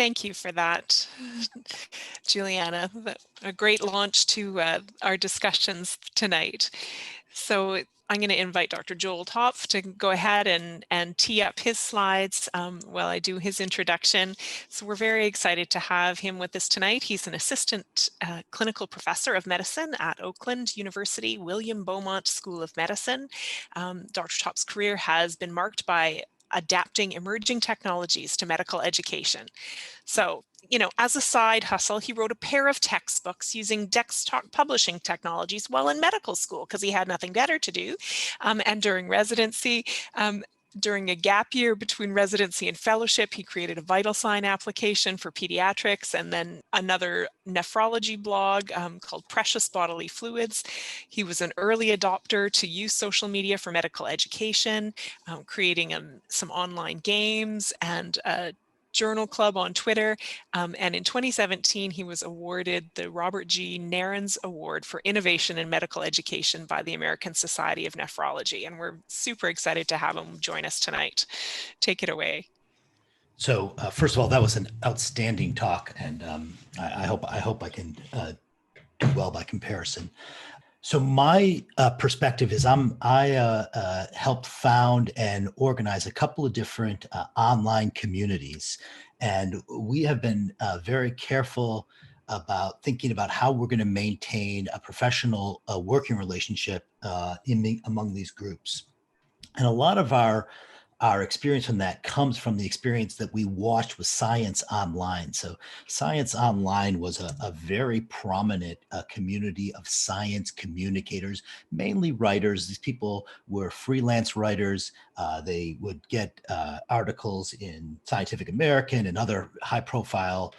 Thank you for that, Juliana. A great launch to our discussions tonight. So I'm going to invite Dr. Joel Topf to go ahead and tee up his slides while I do his introduction. So we're very excited to have him with us tonight. He's an assistant clinical professor of medicine at Oakland University William Beaumont School of Medicine. Dr. Topf's career has been marked by adapting emerging technologies to medical education. So, as a side hustle, he wrote a pair of textbooks using desktop publishing technologies while in medical school because he had nothing better to do. And during residency, during a gap year between residency and fellowship, he created a vital sign application for pediatrics and then another nephrology blog called Precious Bodily Fluids. He was an early adopter to use social media for medical education, creating some online games and a journal club on Twitter. And in 2017, he was awarded the Robert G. Nairns Award for Innovation in Medical Education by the American Society of Nephrology. And we're super excited to have him join us tonight. Take it away. So first of all, that was an outstanding talk, and I hope I can do well by comparison. So my perspective is I helped found and organize a couple of different online communities, and we have been very careful about thinking about how we're going to maintain a professional working relationship among these groups. And a lot of our experience from that comes from the experience that we watched with Science Online. So Science Online was a very prominent community of science communicators, mainly writers. These people were freelance writers. They would get articles in Scientific American and other high-profile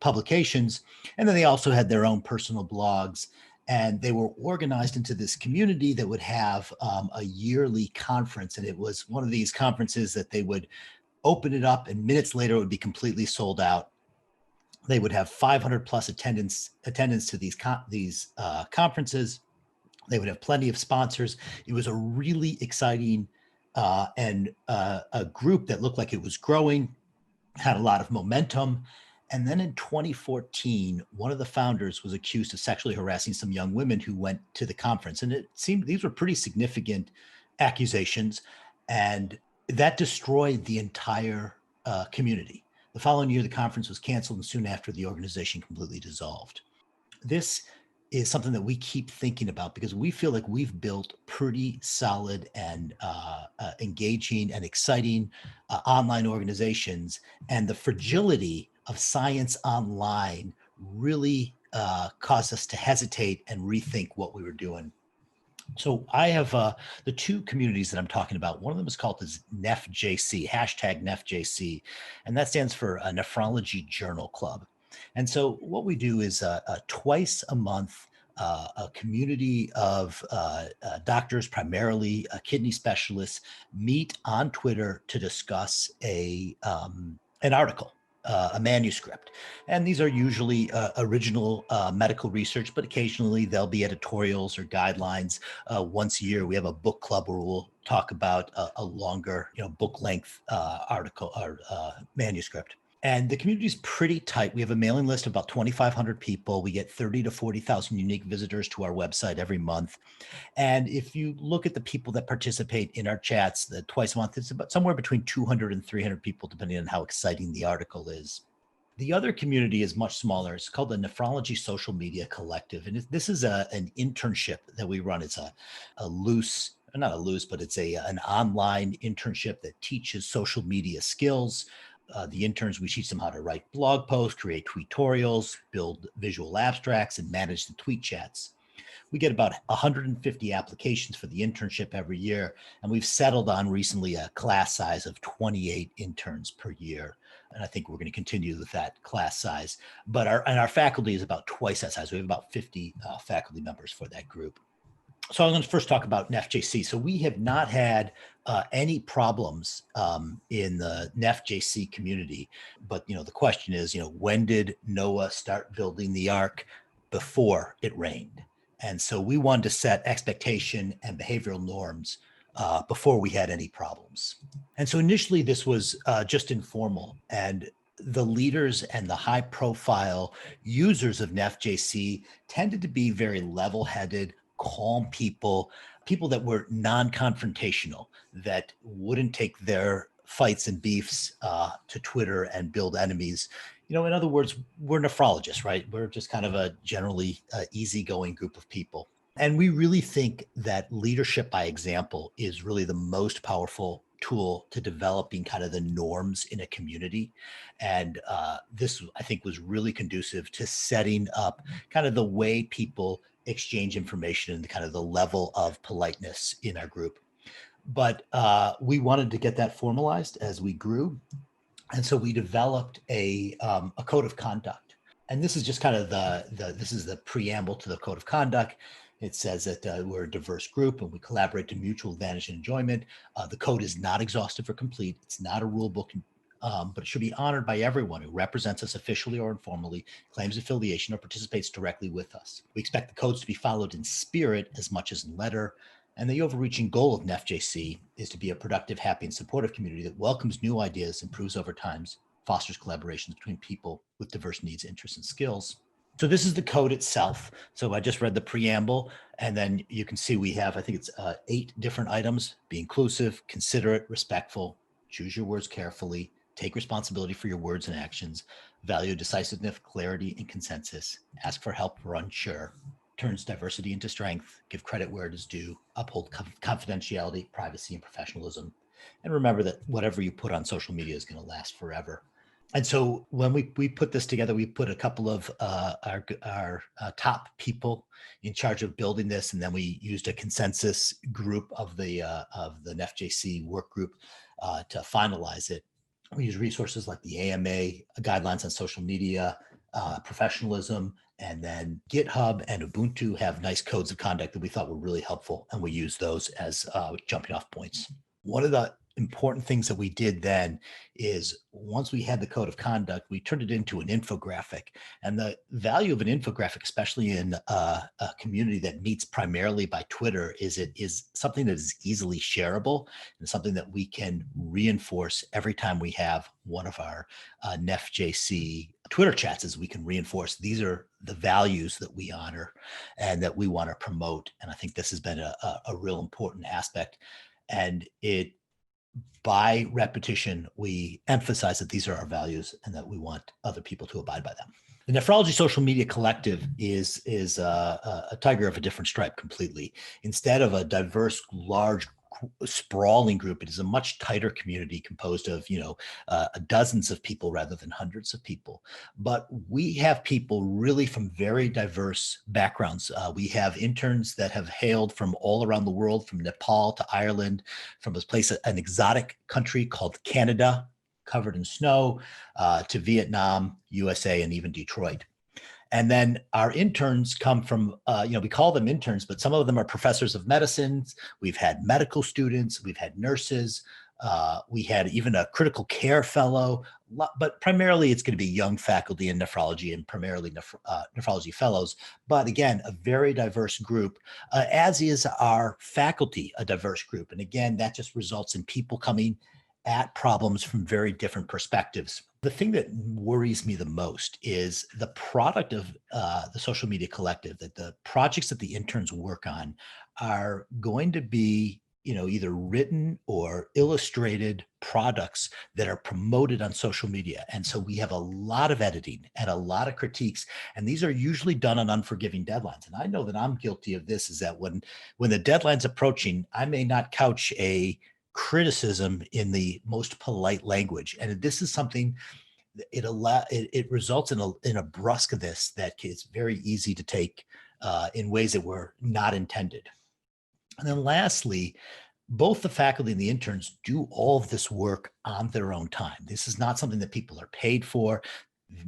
publications. And then they also had their own personal blogs. And they were organized into this community that would have a yearly conference. And it was one of these conferences that they would open it up and minutes later it would be completely sold out. They would have 500 plus attendance to these conferences. They would have plenty of sponsors. It was a really exciting and a group that looked like it was growing, had a lot of momentum. And then in 2014, one of the founders was accused of sexually harassing some young women who went to the conference. And it seemed these were pretty significant accusations. And that destroyed the entire community. The following year, the conference was canceled, and soon after, the organization completely dissolved. This is something that we keep thinking about because we feel like we've built pretty solid and engaging and exciting online organizations. And the fragility of Science Online really caused us to hesitate and rethink what we were doing. So I have the two communities that I'm talking about. One of them is called this NephJC, hashtag NephJC, and that stands for a Nephrology Journal Club. And so what we do is twice a month, a community of doctors, primarily kidney specialists, meet on Twitter to discuss an article, a manuscript. And these are usually original medical research, but occasionally there'll be editorials or guidelines. Once a year, we have a book club where we'll talk about a longer, book length article or manuscript. And the community is pretty tight. We have a mailing list of about 2,500 people. We get 30 to 40,000 unique visitors to our website every month. And if you look at the people that participate in our chats twice a month, it's about somewhere between 200 and 300 people, depending on how exciting the article is. The other community is much smaller. It's called the Nephrology Social Media Collective. And this is an internship that we run. It's not a loose, but it's an online internship that teaches social media skills. The interns, we teach them how to write blog posts, create tweetorials, build visual abstracts, and manage the tweet chats. We get about 150 applications for the internship every year, and we've settled on recently a class size of 28 interns per year. And I think we're going to continue with that class size. But our faculty is about twice that size. We have about 50 faculty members for that group. So I'm going to first talk about NephJC. So we have not had any problems in the NephJC community. But, the question is, when did Noah start building the ark? Before it rained. And so we wanted to set expectation and behavioral norms before we had any problems. And so initially this was just informal. And the leaders and the high profile users of NFJC tended to be very level-headed, calm people, people that were non-confrontational, that wouldn't take their fights and beefs to Twitter and build enemies. In other words, we're nephrologists, right? We're just kind of a generally easygoing group of people. And we really think that leadership by example is really the most powerful tool to developing kind of the norms in a community. And this, I think, was really conducive to setting up kind of the way people exchange information and kind of the level of politeness in our group. But we wanted to get that formalized as we grew. And so we developed a code of conduct. And this is just kind of this is the preamble to the code of conduct. It says that we're a diverse group and we collaborate to mutual advantage and enjoyment. The code is not exhaustive or complete. It's not a rule book, but it should be honored by everyone who represents us officially or informally, claims affiliation, or participates directly with us. We expect the codes to be followed in spirit as much as in letter. And the overreaching goal of NFJC is to be a productive, happy, and supportive community that welcomes new ideas, improves over time, fosters collaborations between people with diverse needs, interests, and skills. So this is the code itself. So I just read the preamble, and then you can see we have, I think it's 8 different items: be inclusive, considerate, respectful, choose your words carefully, take responsibility for your words and actions, value decisiveness, clarity, and consensus, ask for help for unsure, turns diversity into strength, give credit where it is due, uphold confidentiality, privacy, and professionalism. And remember that whatever you put on social media is going to last forever. And so when we put this together, we put a couple of our top people in charge of building this, and then we used a consensus group of the NFJC work group to finalize it. We use resources like the AMA guidelines on social media, professionalism, and then GitHub and Ubuntu have nice codes of conduct that we thought were really helpful, and we use those as jumping off points. One of the important things that we did then is once we had the code of conduct, we turned it into an infographic. And the value of an infographic, especially in a community that meets primarily by Twitter, is it is something that is easily shareable and something that we can reinforce every time we have one of our NFJC Twitter chats. As we can reinforce these are the values that we honor and that we want to promote. And I think this has been a real important aspect. And it, by repetition, we emphasize that these are our values and that we want other people to abide by them. The Nephrology Social Media Collective is a tiger of a different stripe completely. Instead of a diverse, large, sprawling group, it is a much tighter community composed of dozens of people rather than hundreds of people. But we have people really from very diverse backgrounds. We have interns that have hailed from all around the world, from Nepal to Ireland, from a place, an exotic country called Canada, covered in snow, to Vietnam, USA, and even Detroit. And then our interns come from, we call them interns, but some of them are professors of medicine. We've had medical students, we've had nurses, we had even a critical care fellow, but primarily it's going to be young faculty in nephrology and primarily nephrology fellows. But again, a very diverse group, as is our faculty, a diverse group. And again, that just results in people coming at problems from very different perspectives. The thing that worries me the most is the product of the Social Media Collective, that the projects that the interns work on are going to be, either written or illustrated products that are promoted on social media. And so we have a lot of editing and a lot of critiques, and these are usually done on unforgiving deadlines. And I know that I'm guilty of this, is that when the deadline's approaching, I may not couch a criticism in the most polite language. And this is something, it results in a brusqueness that is very easy to take in ways that were not intended. And then lastly, both the faculty and the interns do all of this work on their own time. This is not something that people are paid for.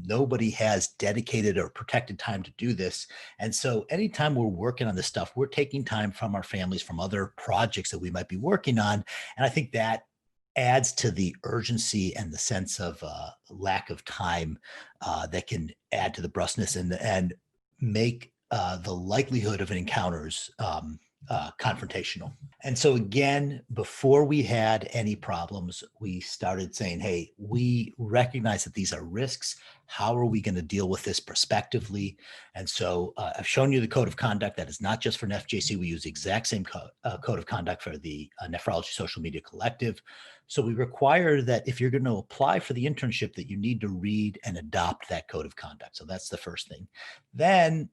Nobody has dedicated or protected time to do this. And so anytime we're working on this stuff, we're taking time from our families, from other projects that we might be working on. And I think that adds to the urgency and the sense of lack of time that can add to the brusqueness and make the likelihood of encounters confrontational. And so again, before we had any problems, we started saying, hey, we recognize that these are risks. How are we going to deal with this prospectively? And so I've shown you the code of conduct that is not just for an FJC. We use the exact same code of conduct for the Nephrology Social Media Collective. So we require that if you're going to apply for the internship, that you need to read and adopt that code of conduct. So that's the first thing. Then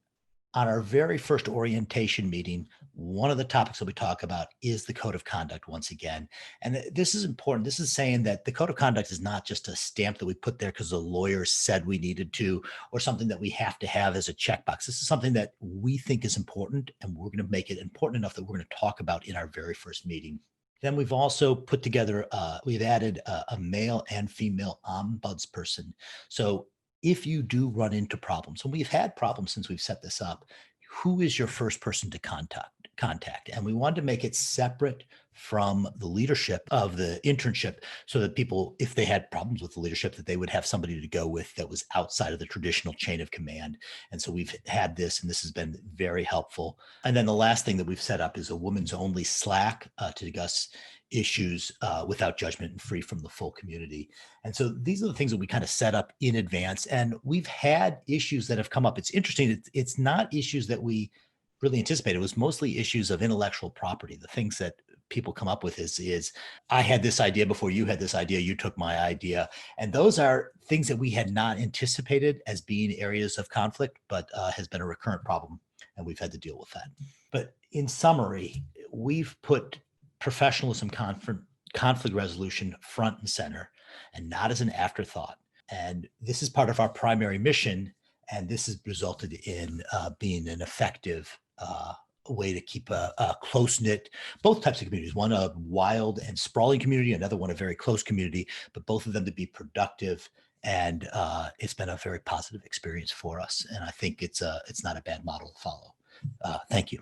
on our very first orientation meeting, one of the topics that we talk about is the code of conduct once again. And this is important. This is saying that the code of conduct is not just a stamp that we put there because the lawyers said we needed to, or something that we have to have as a checkbox. This is something that we think is important, and we're going to make it important enough that we're going to talk about in our very first meeting. Then we've also put together, we've added a male and female ombudsperson. So if you do run into problems, and we've had problems since we've set this up, who is your first person to contact? And we wanted to make it separate from the leadership of the internship so that people, if they had problems with the leadership, that they would have somebody to go with that was outside of the traditional chain of command. And so we've had this, and this has been very helpful. And then the last thing that we've set up is a women's only Slack to discuss issues without judgment and free from the full community. And so these are the things that we kind of set up in advance. And we've had issues that have come up. It's interesting. It's not issues that we really anticipated. It was mostly issues of intellectual property. The things that people come up with is I had this idea before you had this idea, you took my idea. And those are things that we had not anticipated as being areas of conflict, but has been a recurrent problem. And we've had to deal with that. But in summary, we've put professionalism, conflict resolution front and center, and not as an afterthought. And this is part of our primary mission. And this has resulted in being an effective way to keep a close-knit, both types of communities, one a wild and sprawling community, another one a very close community, but both of them to be productive. And it's been a very positive experience for us. And I think it's not a bad model to follow. Thank you.